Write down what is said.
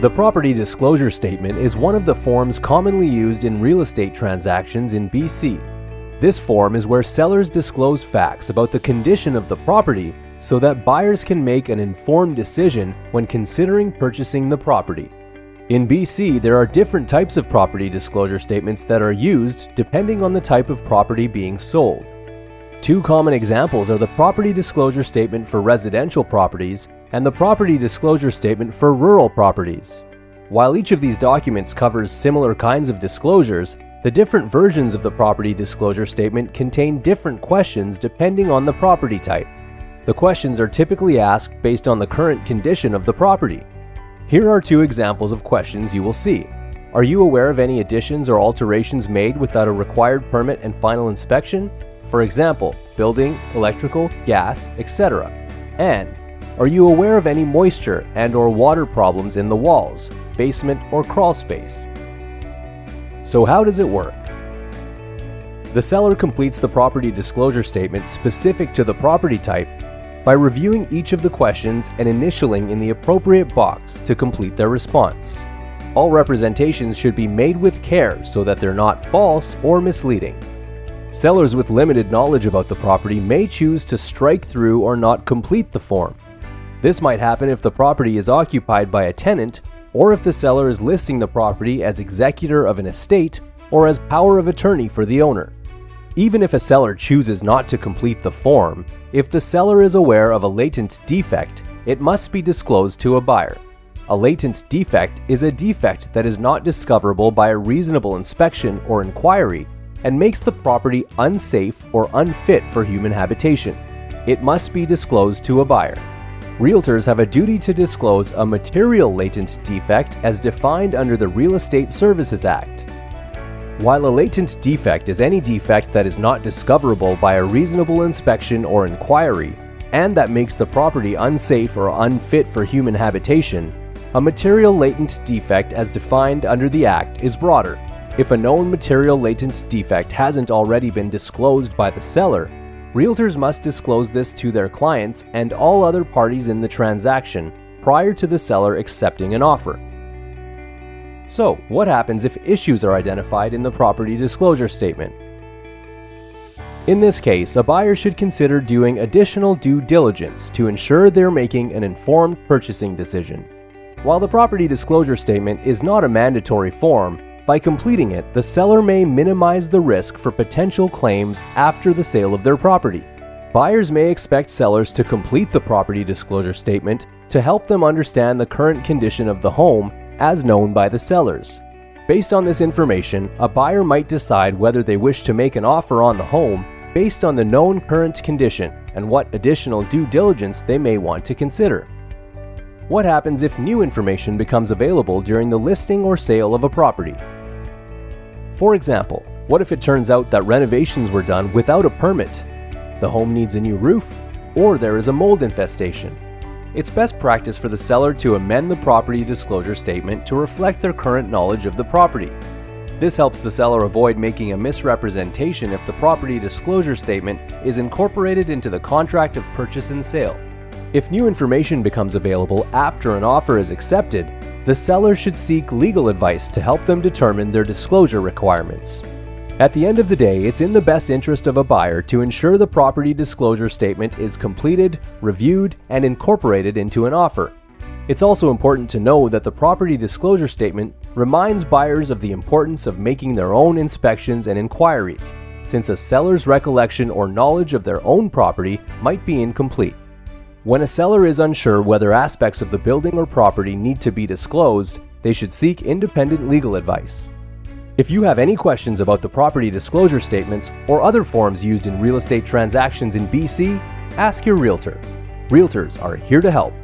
The property disclosure statement is one of the forms commonly used in real estate transactions in BC. This form is where sellers disclose facts about the condition of the property so that buyers can make an informed decision when considering purchasing the property. In BC, there are different types of property disclosure statements that are used depending on the type of property being sold. Two common examples are the property disclosure statement for residential properties and the property disclosure statement for rural properties. While each of these documents covers similar kinds of disclosures, the different versions of the property disclosure statement contain different questions depending on the property type. The questions are typically asked based on the current condition of the property. Here are two examples of questions you will see. Are you aware of any additions or alterations made without a required permit and final inspection? For example, building, electrical, gas, etc. And are you aware of any moisture and/or water problems in the walls, basement, or crawl space? So how does it work? The seller completes the property disclosure statement specific to the property type by reviewing each of the questions and initialing in the appropriate box to complete their response. All representations should be made with care so that they're not false or misleading. Sellers with limited knowledge about the property may choose to strike through or not complete the form. This might happen if the property is occupied by a tenant or if the seller is listing the property as executor of an estate or as power of attorney for the owner. Even if a seller chooses not to complete the form, if the seller is aware of a latent defect, it must be disclosed to a buyer. A latent defect is a defect that is not discoverable by a reasonable inspection or inquiry and makes the property unsafe or unfit for human habitation. It must be disclosed to a buyer. Realtors have a duty to disclose a material latent defect as defined under the Real Estate Services Act. While a latent defect is any defect that is not discoverable by a reasonable inspection or inquiry, and that makes the property unsafe or unfit for human habitation, a material latent defect as defined under the Act is broader. If a known material latent defect hasn't already been disclosed by the seller, Realtors must disclose this to their clients and all other parties in the transaction prior to the seller accepting an offer. So, what happens if issues are identified in the property disclosure statement? In this case, a buyer should consider doing additional due diligence to ensure they're making an informed purchasing decision. While the property disclosure statement is not a mandatory form, by completing it, the seller may minimize the risk for potential claims after the sale of their property. Buyers may expect sellers to complete the property disclosure statement to help them understand the current condition of the home as known by the sellers. Based on this information, a buyer might decide whether they wish to make an offer on the home based on the known current condition and what additional due diligence they may want to consider. What happens if new information becomes available during the listing or sale of a property? For example, what if it turns out that renovations were done without a permit? The home needs a new roof, or there is a mold infestation. It's best practice for the seller to amend the property disclosure statement to reflect their current knowledge of the property. This helps the seller avoid making a misrepresentation if the property disclosure statement is incorporated into the contract of purchase and sale. If new information becomes available after an offer is accepted, the seller should seek legal advice to help them determine their disclosure requirements. At the end of the day, it's in the best interest of a buyer to ensure the property disclosure statement is completed, reviewed, and incorporated into an offer. It's also important to know that the property disclosure statement reminds buyers of the importance of making their own inspections and inquiries, since a seller's recollection or knowledge of their own property might be incomplete. When a seller is unsure whether aspects of the building or property need to be disclosed, they should seek independent legal advice. If you have any questions about the property disclosure statements or other forms used in real estate transactions in BC, ask your realtor. Realtors are here to help.